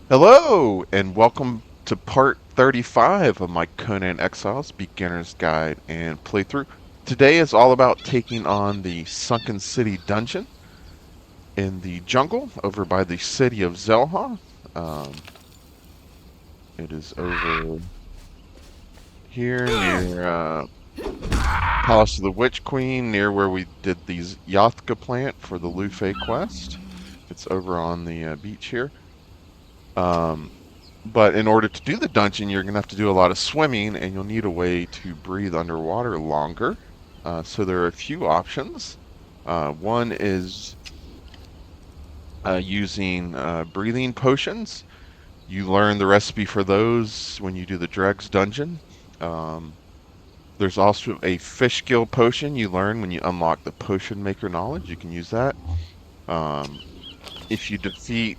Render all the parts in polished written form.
Hello, and welcome to part 35 of my Conan Exiles Beginner's Guide and Playthrough. Today is all about taking on the Sunken City dungeon in the jungle over by the city of Zelha. Um, it is over here near Palace of the Witch Queen, near where we did the Yathka plant for the Lufe quest. It's over on the beach here. Um, But in order to do the dungeon, you're going to have to do a lot of swimming, and you'll need a way to breathe underwater longer. So there are a few options. One is using breathing potions. You learn the recipe for those when you do the Dregs dungeon. Um, there's also a fish gill potion you learn when you unlock the potion maker knowledge. You can use that. Um, if you defeat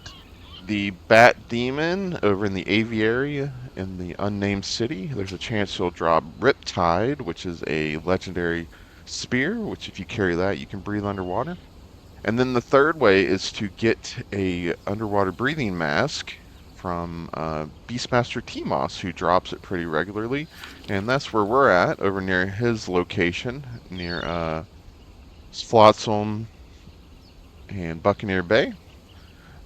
the Bat Demon over in the aviary in the unnamed city, there's a chance you'll drop Riptide, which is a legendary spear, which if you carry that, you can breathe underwater. And then the third way is to get a underwater breathing mask from Beastmaster Timos, who drops it pretty regularly. And that's where we're at, over near his location, near Flotsam and Buccaneer Bay.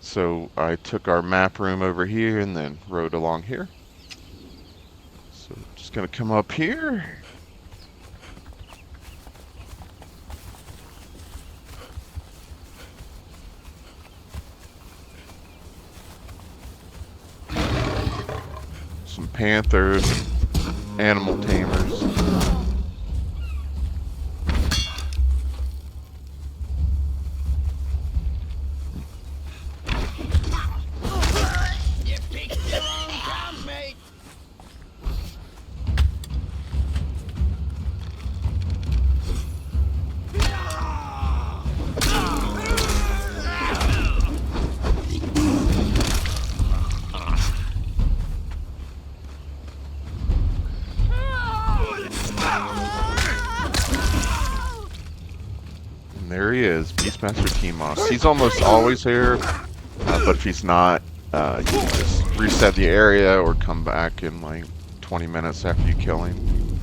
So I took our map room over here and then rode along here. So just gonna come up here. Some panthers, animal tamers. And there he is, Beastmaster Timos. He's almost always here, but if he's not, you can just reset the area or come back in like 20 minutes after you kill him.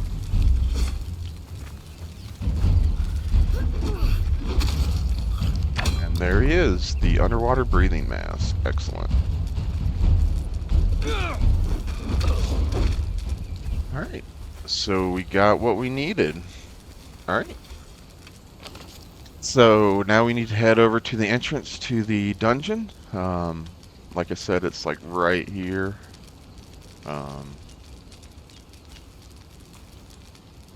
And there he is, the underwater breathing mask. Excellent. Alright, so we got what we needed. Alright. So now we need to head over to the entrance to the dungeon. Like I said, it's like right here. Um,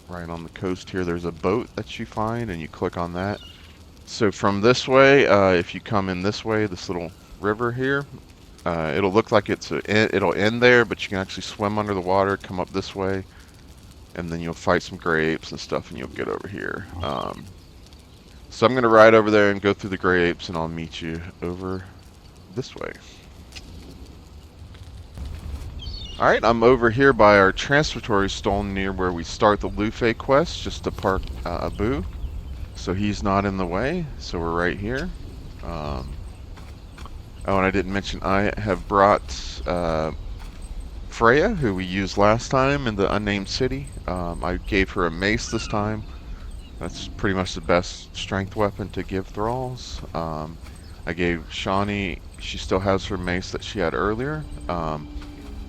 right on the coast here, there's a boat that you find, and you click on that. So from this way, if you come in this way, this little river here, it'll look like it'll end there, but you can actually swim under the water, come up this way, and then you'll fight some grapes and stuff, and you'll get over here. So I'm going to ride over there and go through the grapes, and I'll meet you over this way. Alright, I'm over here by our transfertory stone near where we start the Lufe quest, just to park Abu. So he's not in the way, so we're right here. Oh, and I didn't mention, I have brought Freya, who we used last time in the unnamed city. I gave her a mace this time. That's pretty much the best strength weapon to give Thralls. I gave Shawnee, she still has her mace that she had earlier.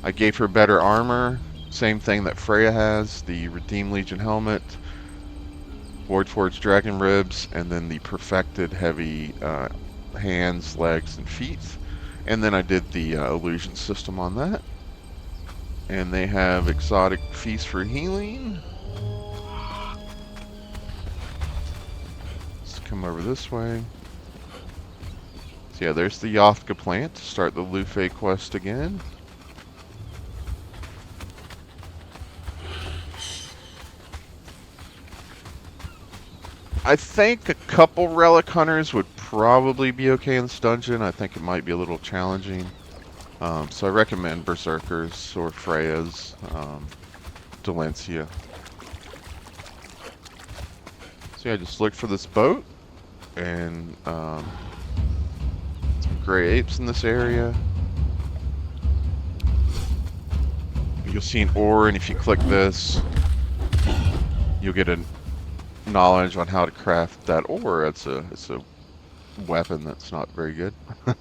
I gave her better armor, same thing that Freya has, the Redeemed Legion helmet, Voidforged Dragon Ribs, and then the perfected heavy hands, legs, and feet. And then I did the illusion system on that. And they have exotic feast for healing. Let's come over this way. So yeah, there's the Yathka plant to start the Lufe quest again. I think a couple relic hunters would probably be okay in this dungeon. I think it might be a little challenging. So I recommend Berserkers or Freyas, Delencia. So yeah, just look for this boat and some gray apes in this area. you'll see an ore, and if you click this, you'll get a knowledge on how to craft that ore. It's a weapon that's not very good. All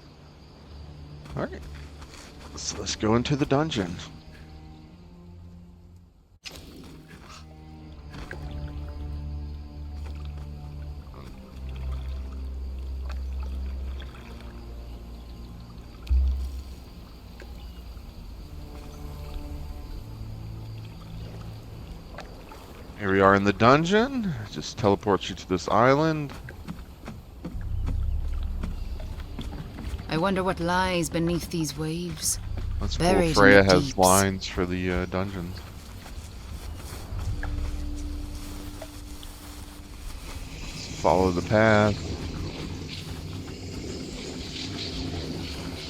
right, so let's go into the dungeon. Here we are in the dungeon. Just teleports you to this island. I wonder what lies beneath these waves. That's cool. Buried in Freya the has deeps. lines for the dungeons. Follow the path.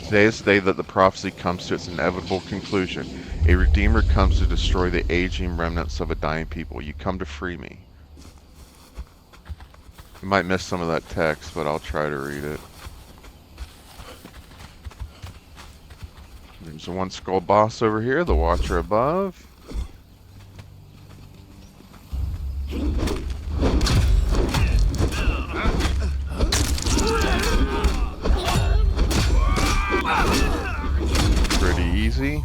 Today is the day that the prophecy comes to its inevitable conclusion. A redeemer comes to destroy the aging remnants of a dying people. You come to free me. You might miss some of that text, but I'll try to read it. There's a one skull boss over here, the Watcher above. Pretty easy.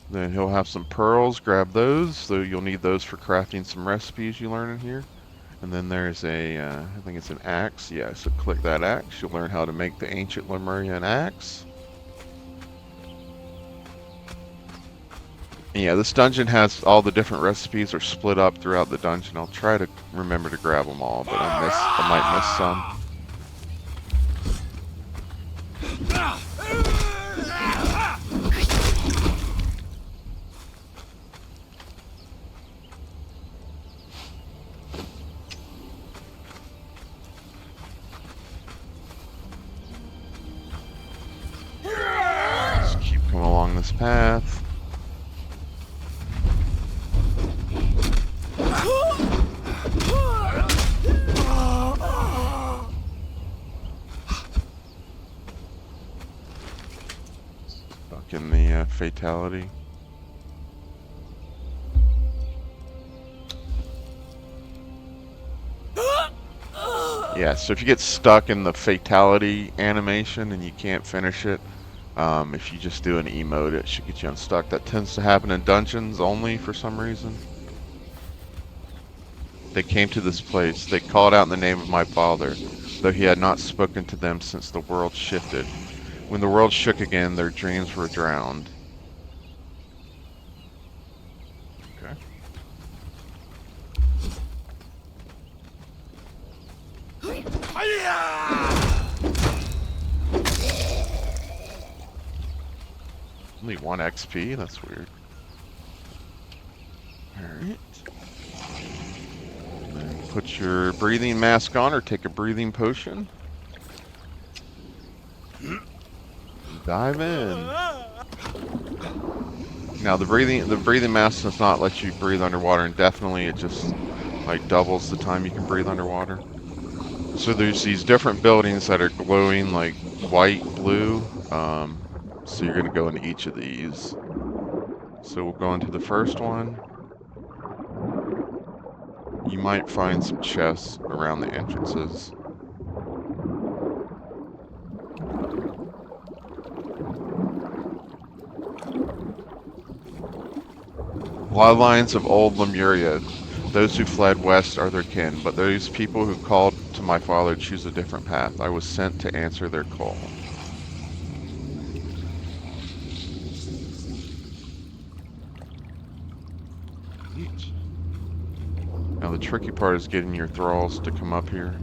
Then he'll have some pearls, grab those, so you'll need those for crafting some recipes you learn in here. And then there's a, I think it's an axe, yeah, so click that axe, you'll learn how to make the ancient Lemurian axe. And yeah, this dungeon has all the different recipes are split up throughout the dungeon. I'll try to remember to grab them all, but I might miss some. Just keep coming along this path. Stuck in the fatality. Yeah, so if you get stuck in the fatality animation and you can't finish it, if you just do an emote, it should get you unstuck. That tends to happen in dungeons only for some reason. They came to this place. They called out in the name of my father, though he had not spoken to them since the world shifted. When the world shook again, their dreams were drowned. Okay. Only 1 XP? That's weird. Alright. Then put your breathing mask on or take a breathing potion. Dive in. Now the breathing mask does not let you breathe underwater indefinitely. It just like doubles the time you can breathe underwater. So there's these different buildings that are glowing like white, blue. So you're gonna go into each of these. So we'll go into the first one. You might find some chests around the entrances. Bloodlines of old Lemuria. Those who fled west are their kin, but those people who called to my father choose a different path. I was sent to answer their call. Now the tricky part is getting your thralls to come up here.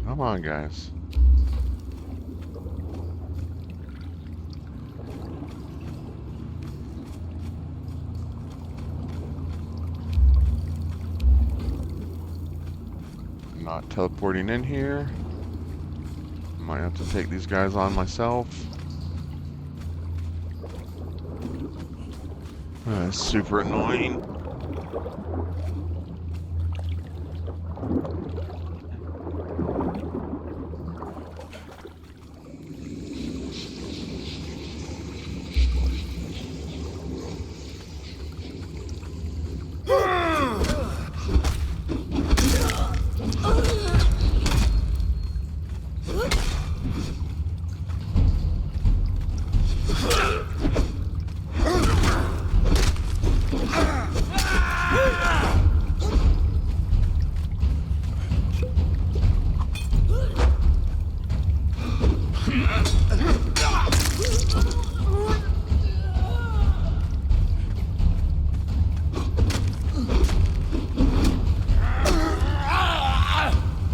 Come on, guys. I'm not teleporting in here. Might have to take these guys on myself. That's super annoying.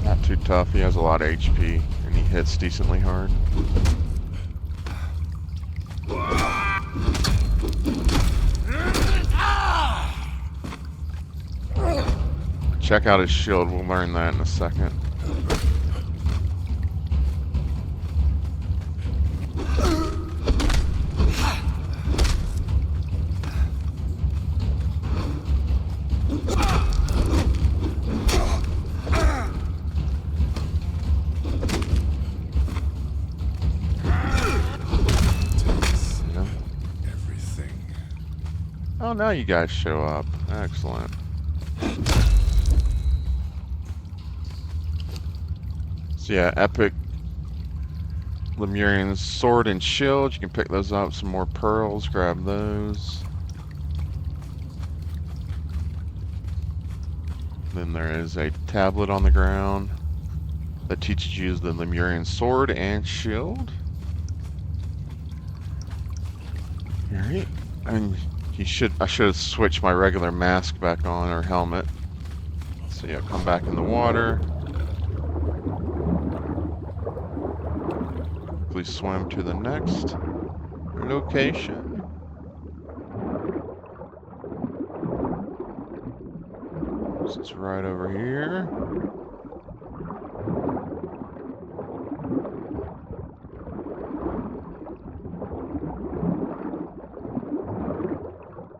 Not too tough. He has a lot of HP, and he hits decently hard. Check out his shield. We'll learn that in a second. Oh, now you guys show up. Excellent. So yeah, epic Lemurian's sword and shield. You can pick those up. Some more pearls. Grab those. Then there is a tablet on the ground that teaches you the Lemurian sword and shield. Alright. And I should have switched my regular mask back on, or helmet. So yeah, come back in the water. Please swim to the next location. So it's right over here.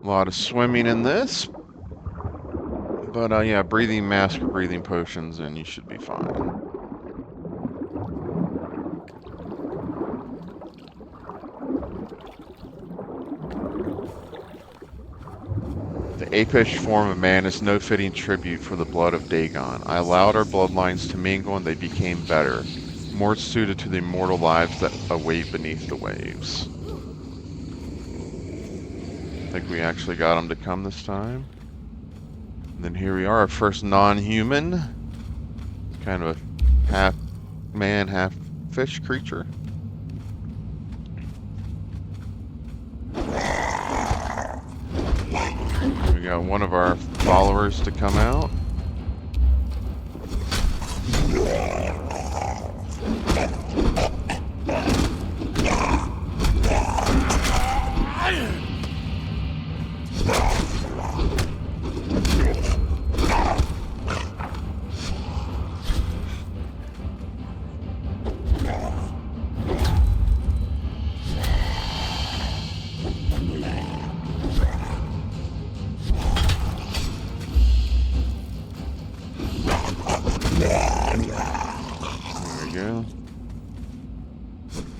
A lot of swimming in this. But yeah, breathing mask or breathing potions and you should be fine. The apish form of man is no fitting tribute for the blood of Dagon. I allowed our bloodlines to mingle and they became better, more suited to the immortal lives that await beneath the waves. I think we actually got them to come this time. And then here we are, our first non-human. Kind of a half man, half fish creature. We got one of our followers to come out.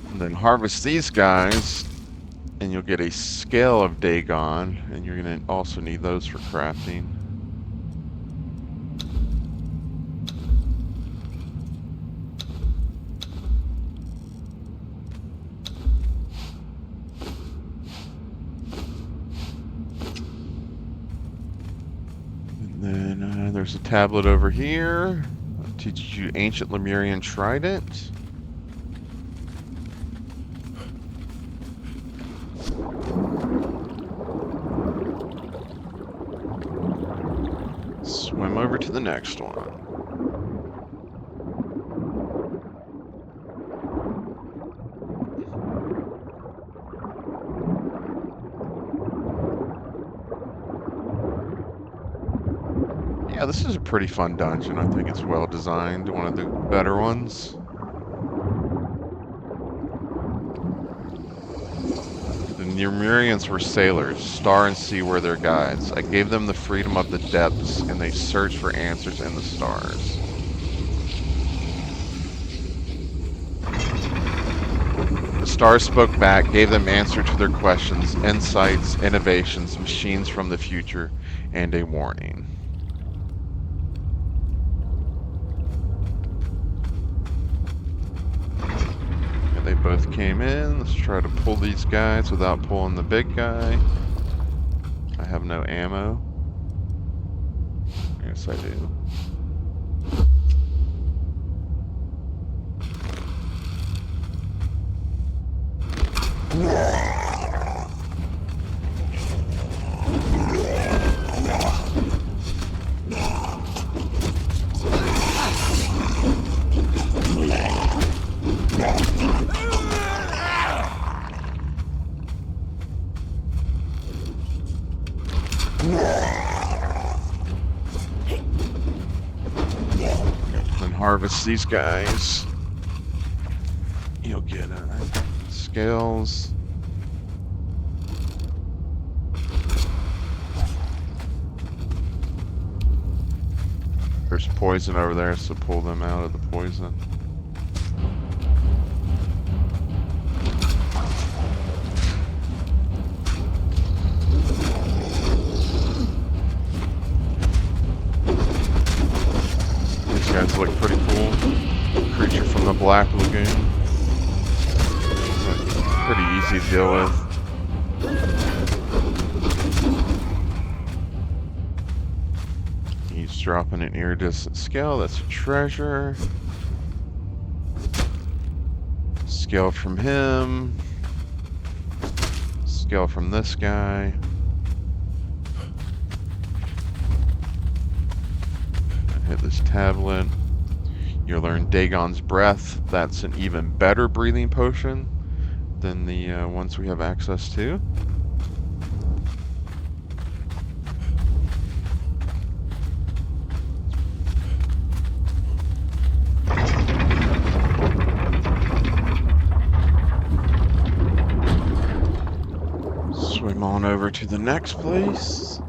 And then harvest these guys, and you'll get a scale of Dagon, and you're going to also need those for crafting. And then there's a tablet over here that teaches you ancient Lemurian trident. Swim over to the next one. Yeah, this is a pretty fun dungeon. I think it's well designed, one of the better ones. The The Lemurians were sailors. Star and sea were their guides. I gave them the freedom of the depths, and they searched for answers in the stars. The stars spoke back, gave them answer to their questions, insights, innovations, machines from the future, and a warning. And they both came in. Let's try to pull these guys without pulling the big guy. I have no ammo. Yes, I do. And harvest these guys. You'll get scales. There's poison over there, so pull them out of the poison. These guys look pretty cool. Creature from the Black Lagoon. Pretty easy to deal with. He's dropping an iridescent scale. That's a treasure. Scale from him. Scale from this guy. Hit this tablet. You'll learn Dagon's Breath. That's an even better breathing potion than the ones we have access to. Swim on over to the next place.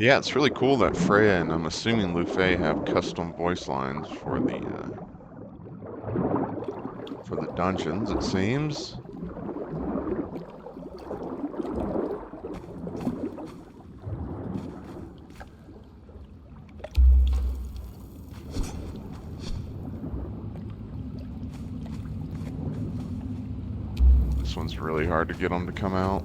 Yeah, it's really cool that Freya and I'm assuming Lufey have custom voice lines for the dungeons, it seems. This one's really hard to get them to come out.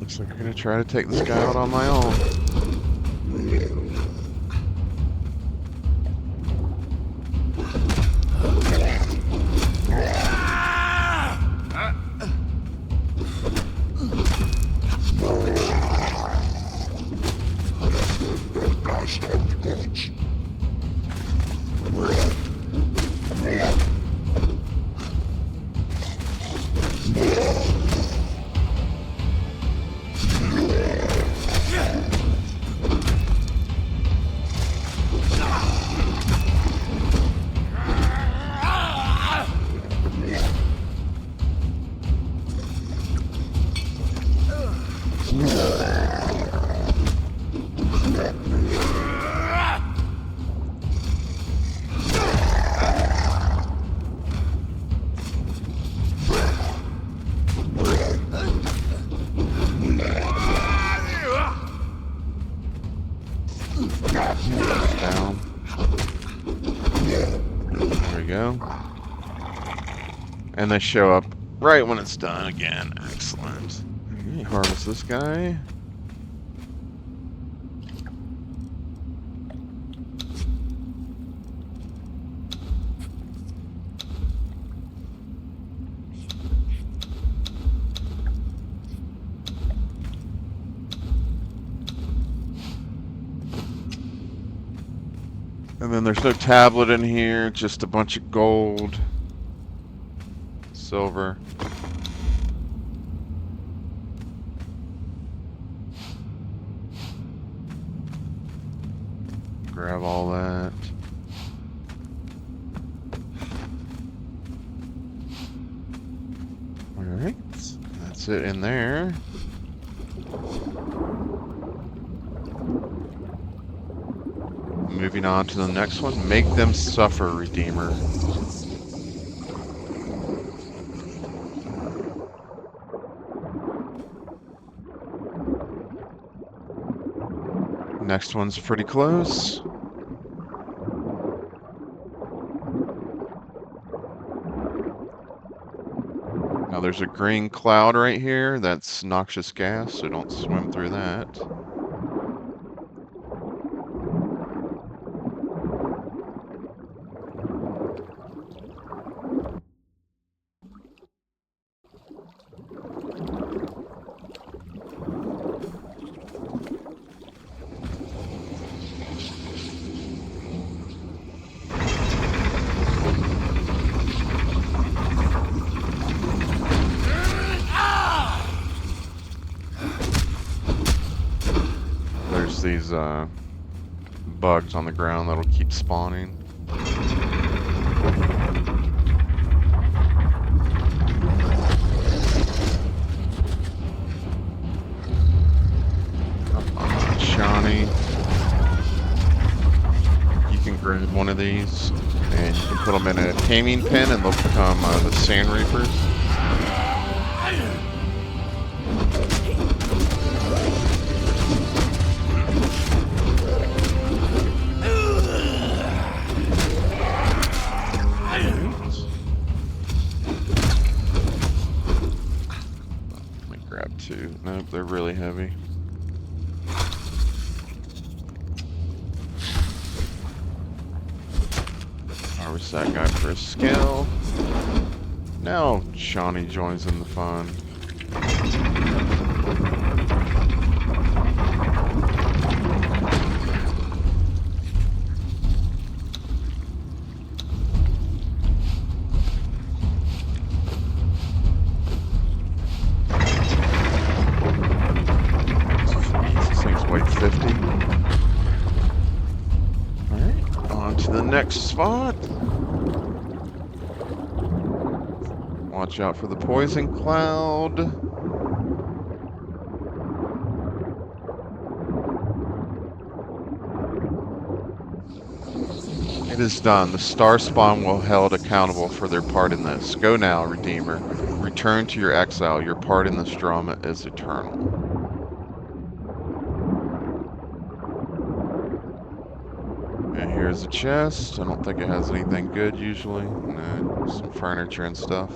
Looks like I'm gonna try to take this guy out on my own. Down. There we go. And they show up right when it's done again. Excellent. Okay, harvest this guy. And then there's no tablet in here, just a bunch of gold, silver. Grab all that. Alright, that's it in there. Moving on to the next one. Make them suffer, Redeemer. Next one's pretty close. Now there's a green cloud right here. That's noxious gas, so don't swim through that. There's these bugs on the ground that'll keep spawning. Shawnee. You can grab one of these and you can put them in a taming pen and they'll become the Sand Reapers. Nope, they're really heavy. Harvest that guy for a skill. Now Shawnee joins in the fun. Next spot. Watch out for the poison cloud. It is done. The star spawn will be held accountable for their part in this. Go now, Redeemer. Return to your exile. Your part in this drama is eternal. Here's a chest. I don't think it has anything good usually. No, some furniture and stuff.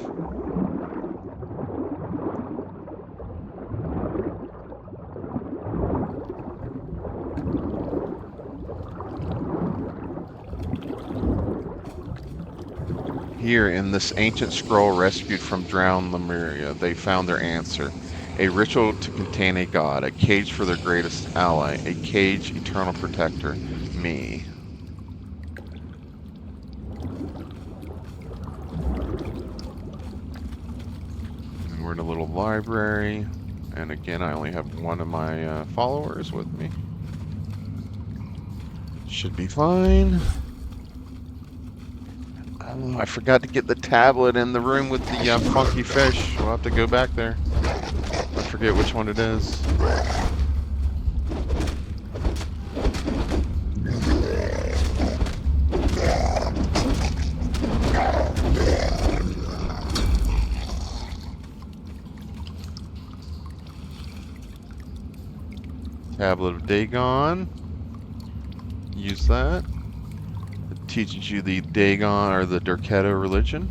Here, in this ancient scroll rescued from drowned Lemuria, they found their answer. A ritual to contain a god, a cage for their greatest ally, a cage eternal protector, me. We're in a little library, and again I only have one of my followers with me. Should be fine. Oh, I forgot to get the tablet in the room with the funky fish. We'll have to go back there. I forget which one it is. Tablet of Dagon. Use that. It teaches you the Dagon or the Durketa religion.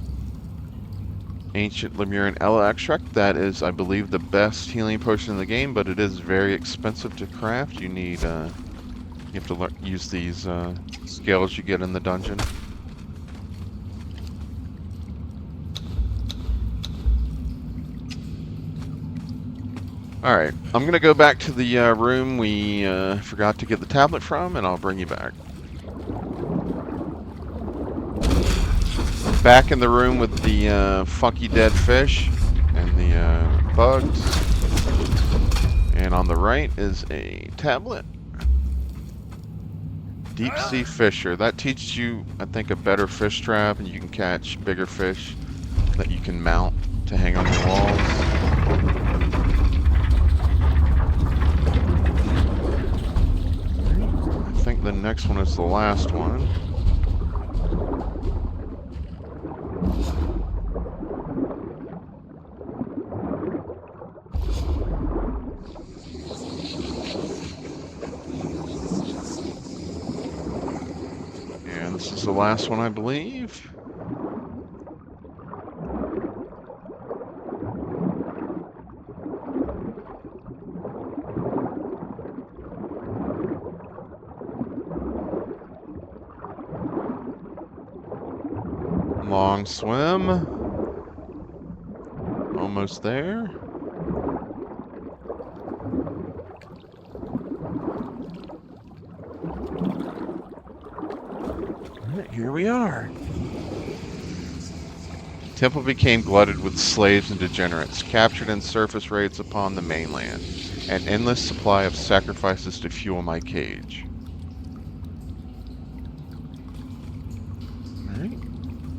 Ancient Lemurian Ella extract. That is, I believe, the best healing potion in the game, but it is very expensive to craft. You need, you have to use these scales you get in the dungeon. Alright, I'm going to go back to the room we forgot to get the tablet from, and I'll bring you back. Back in the room with the funky dead fish and the bugs. And on the right is a tablet. Deep Sea Fisher. That teaches you, I think, a better fish trap, and you can catch bigger fish that you can mount to hang on your walls. I think the next one is the last one. And this is the last one, I believe. Long swim. Almost there. Alright, here we are. Temple became glutted with slaves and degenerates, captured in surface raids upon the mainland. An endless supply of sacrifices to fuel my cage. Alright.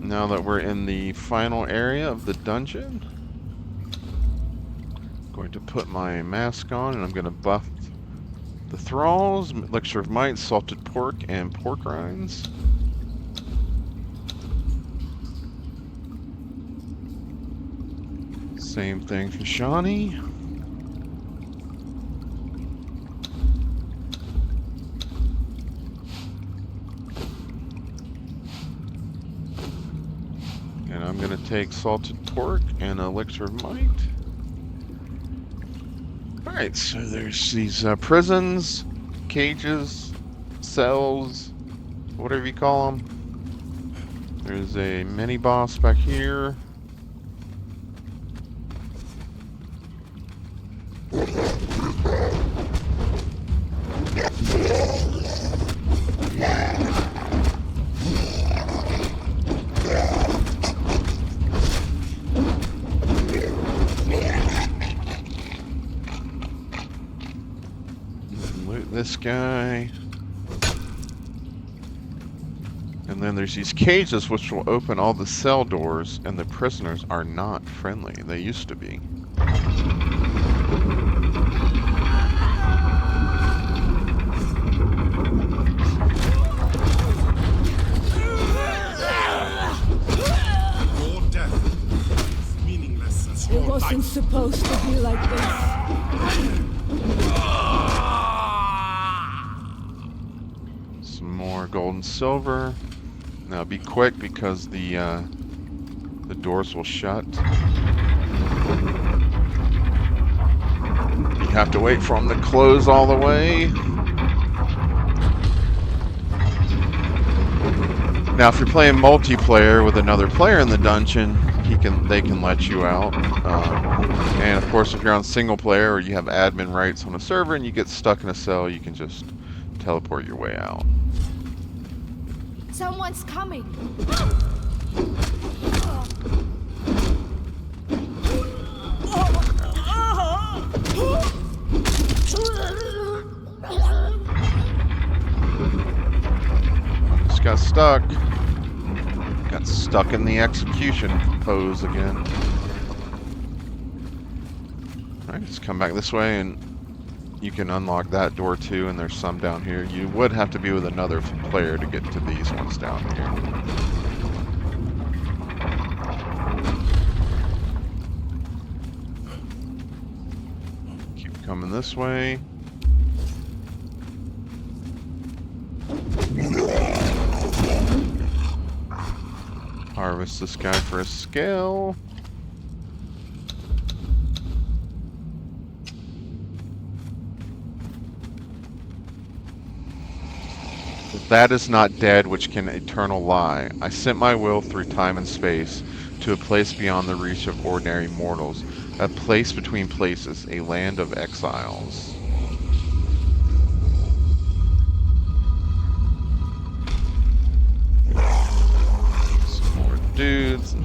Now that we're in the final area of the dungeon, I'm going to put my mask on and I'm going to buff the Thralls, Elixir of Might, Salted Pork, and Pork Rinds. Same thing for Shawnee. And I'm going to take Salted Pork and Elixir of Might. Alright, so there's these prisons, cages, cells, whatever you call them. There's a mini-boss back here. Loot this guy. And then there's these cages which will open all the cell doors, and the prisoners are not friendly. They used to be. It wasn't supposed to be like this. Some more gold and silver. Now be quick because the doors will shut. You have to wait for them to close all the way. Now if you're playing multiplayer with another player in the dungeon, they can let you out. And of course, if you're on single player or you have admin rights on a server and you get stuck in a cell, you can just teleport your way out. Someone's coming. Just got stuck. Got stuck in the execution pose again. Alright, just come back this way and you can unlock that door too, and there's some down here. You would have to be with another player to get to these ones down here. Keep coming this way. Harvest this guy for a scale. That is not dead which can eternal lie. I sent my will through time and space to a place beyond the reach of ordinary mortals, a place between places, a land of exiles. Some more dudes. dancing.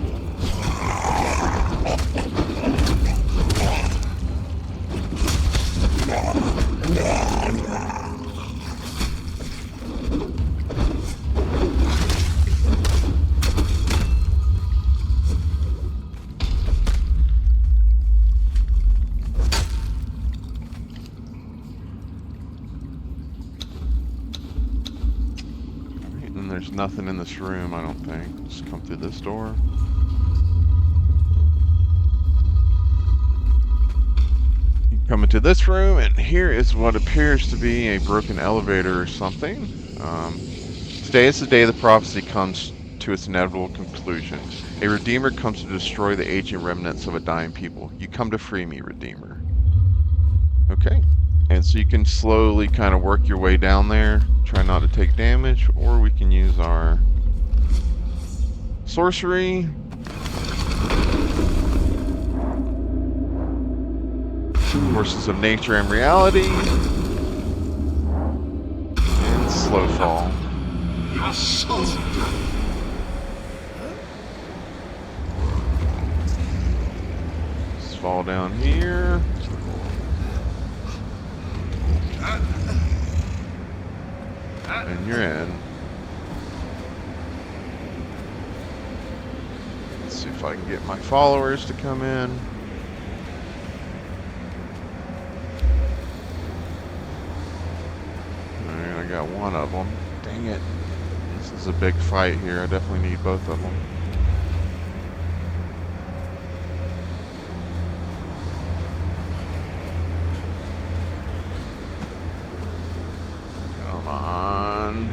And there's nothing in this room, I don't think. Just come through this door. You come into this room, and here is what appears to be a broken elevator or something. Today is the day the prophecy comes to its inevitable conclusion. A Redeemer comes to destroy the aging remnants of a dying people. You come to free me, Redeemer. Okay. And so you can slowly kind of work your way down there. Try not to take damage, or we can use our sorcery. Forces of nature and reality. And slow fall. Just fall down here. And you're in. Let's see if I can get my followers to come in. Alright, I got one of them. Dang it. This is a big fight here. I definitely need both of them. Come on.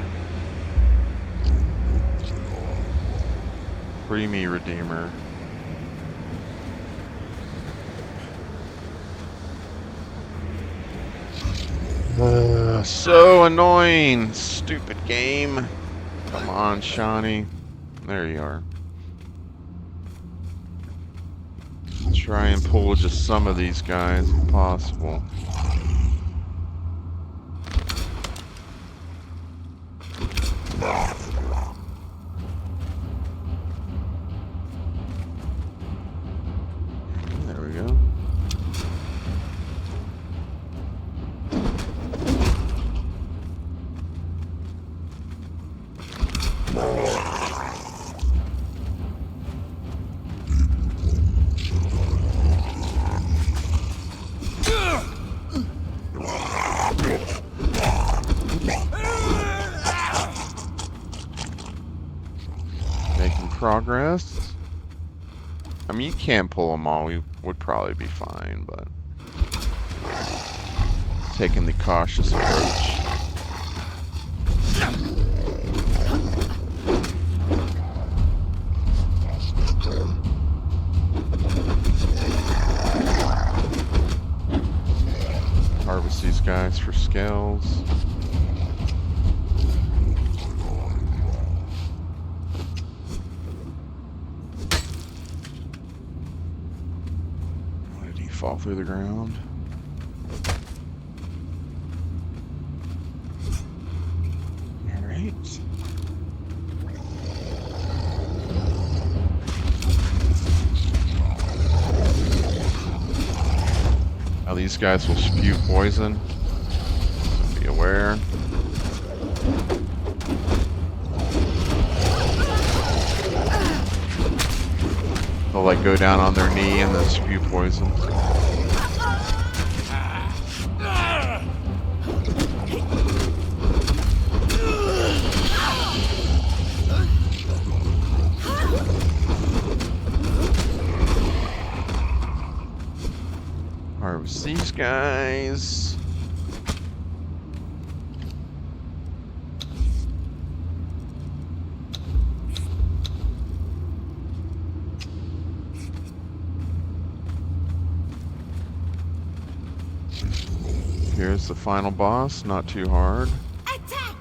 Free me, Redeemer. So annoying. Stupid game. Come on, Shawnee. There you are. Try and pull just some of these guys if possible. There we go. Making progress. I mean, you can't pull them all. We would probably be fine, but taking the cautious approach. Harvest these guys for scales. Why did he fall through the ground? Alright. Now these guys will spew poison, so be aware. They'll like go down on their knee and then spew poison. Harvest these guys. Here's the final boss, not too hard. Attack!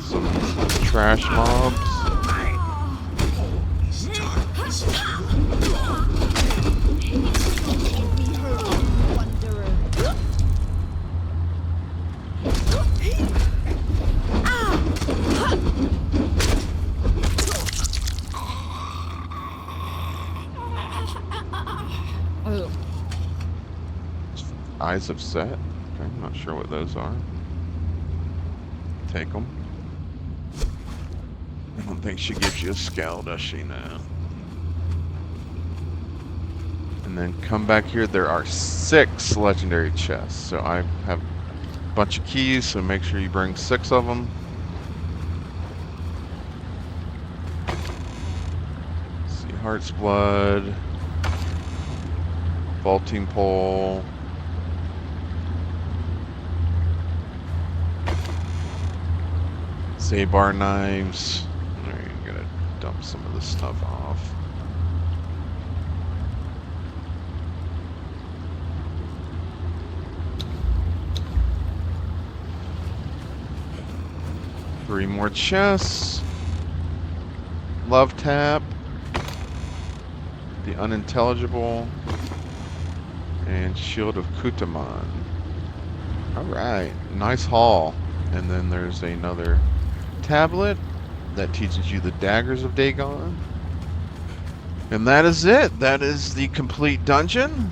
Some trash mobs. Eyes of Set. Okay, I'm not sure what those are. Take them. I don't think she gives you a scale, does she? No. And then come back here. There are 6 legendary chests. So I have a bunch of keys, so make sure you bring 6 of them. Let's see, Heart's Blood, vaulting pole, Zabar knives. Alright, I'm gonna dump some of this stuff off. Three more chests. Love tap. The unintelligible. And Shield of Kutaman. Alright, nice haul. And then there's another tablet that teaches you the daggers of Dagon. And that is it. That is the complete dungeon.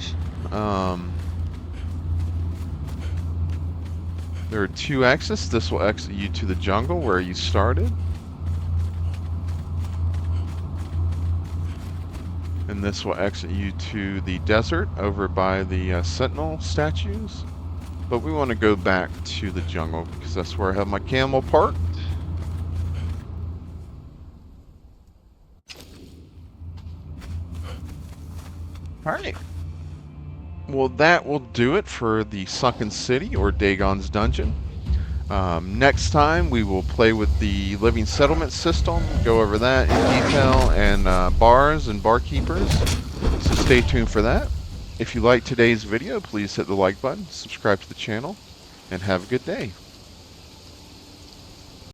There are 2 exits. This will exit you to the jungle where you started. And this will exit you to the desert over by the sentinel statues. But we want to go back to the jungle because that's where I have my camel parked. Alright. Well, that will do it for the Sunken City or Dagon's Dungeon. Next time we will play with the living settlement system, go over that in detail, and bars and barkeepers. So stay tuned for that. If you liked today's video, please hit the like button, subscribe to the channel, and have a good day.